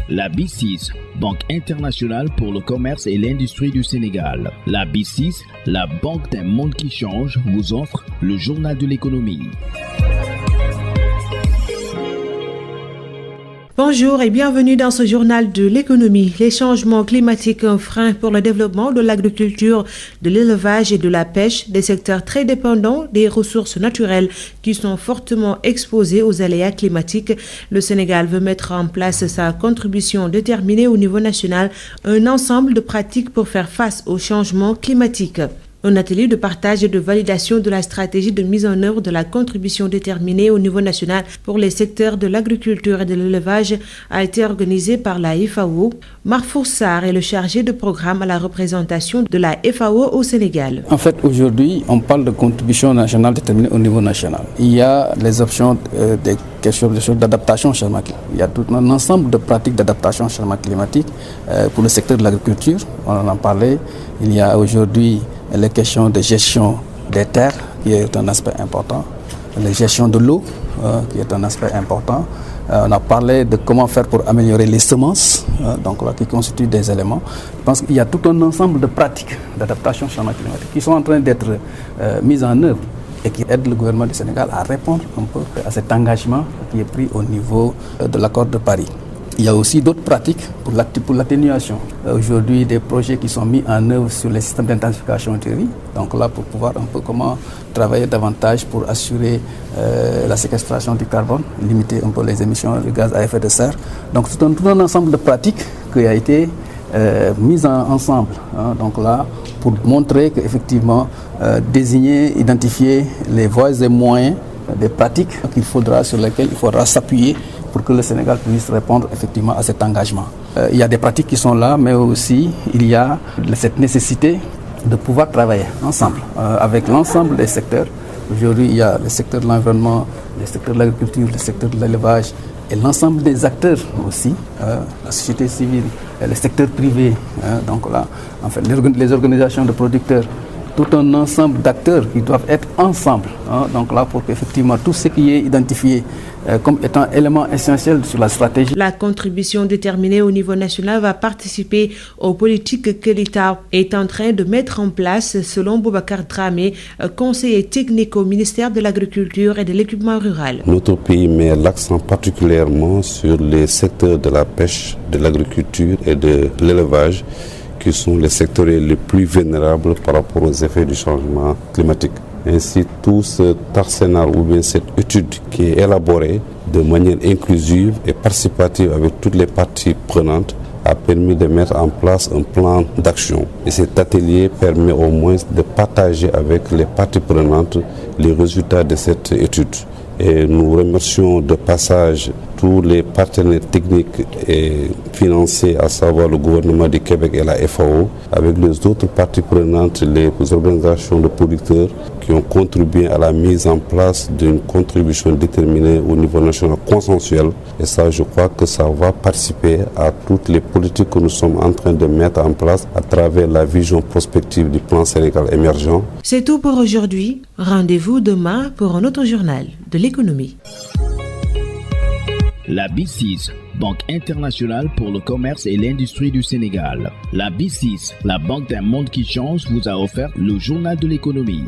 La BICIS, Banque internationale pour le commerce et l'industrie du Sénégal. La BICIS, la banque d'un monde qui change, vous offre le journal de l'économie. Bonjour et bienvenue dans ce journal de l'économie. Les changements climatiques, un frein pour le développement de l'agriculture, de l'élevage et de la pêche, des secteurs très dépendants des ressources naturelles qui sont fortement exposés aux aléas climatiques. Le Sénégal veut mettre en place sa contribution déterminée au niveau national, un ensemble de pratiques pour faire face aux changements climatiques. Un atelier de partage et de validation de la stratégie de mise en œuvre de la contribution déterminée au niveau national pour les secteurs de l'agriculture et de l'élevage a été organisé par la FAO. Marfour Sarr est le chargé de programme à la représentation de la FAO au Sénégal. En fait, aujourd'hui, on parle de contribution nationale déterminée au niveau national. Il y a les options des questions d'adaptation au changement climatique. Il y a tout un ensemble de pratiques d'adaptation au changement climatique pour le secteur de l'agriculture. On en a parlé. Il y a aujourd'hui les questions de gestion des terres, qui est un aspect important, la gestion de l'eau, qui est un aspect important. On a parlé de comment faire pour améliorer les semences, donc là, qui constituent des éléments. Je pense qu'il y a tout un ensemble de pratiques d'adaptation au changement climatique qui sont en train d'être mises en œuvre et qui aident le gouvernement du Sénégal à répondre un peu à cet engagement qui est pris au niveau de l'accord de Paris. Il y a aussi d'autres pratiques pour l'atténuation. Aujourd'hui, des projets qui sont mis en œuvre sur les systèmes d'intensification de riz. Donc là, pour pouvoir un peu comment travailler davantage pour assurer la séquestration du carbone, limiter un peu les émissions de gaz à effet de serre. Donc c'est tout un ensemble de pratiques qui a été mis ensemble. Donc là, pour montrer qu'effectivement, désigner, identifier les voies et moyens des pratiques sur lesquelles il faudra s'appuyer pour que le Sénégal puisse répondre effectivement à cet engagement. Il y a des pratiques qui sont là, mais aussi il y a cette nécessité de pouvoir travailler ensemble avec l'ensemble des secteurs. Aujourd'hui, il y a le secteur de l'environnement, le secteur de l'agriculture, le secteur de l'élevage et l'ensemble des acteurs aussi, la société civile, et le secteur privé. Donc là, en fait, les organisations de producteurs, tout un ensemble d'acteurs qui doivent être ensemble. Donc là, pour qu'effectivement tout ce qui est identifié comme étant élément essentiel sur la stratégie. La contribution déterminée au niveau national va participer aux politiques que l'État est en train de mettre en place, selon Boubacar Dramé, conseiller technique au ministère de l'Agriculture et de l'Équipement rural. Notre pays met l'accent particulièrement sur les secteurs de la pêche, de l'agriculture et de l'élevage, qui sont les secteurs les plus vulnérables par rapport aux effets du changement climatique. Ainsi, tout cet arsenal ou bien cette étude qui est élaborée de manière inclusive et participative avec toutes les parties prenantes a permis de mettre en place un plan d'action. Et cet atelier permet au moins de partager avec les parties prenantes les résultats de cette étude. Et nous remercions de passage tous les partenaires techniques et financiers, à savoir le gouvernement du Québec et la FAO, avec les autres parties prenantes, les organisations de producteurs qui ont contribué à la mise en place d'une contribution déterminée au niveau national consensuel. Et ça, je crois que ça va participer à toutes les politiques que nous sommes en train de mettre en place à travers la vision prospective du plan Sénégal émergent. C'est tout pour aujourd'hui. Rendez-vous demain pour un autre journal de l'économie. La BICIS, Banque internationale pour le commerce et l'industrie du Sénégal. La BICIS, la banque d'un monde qui change, vous a offert le journal de l'économie.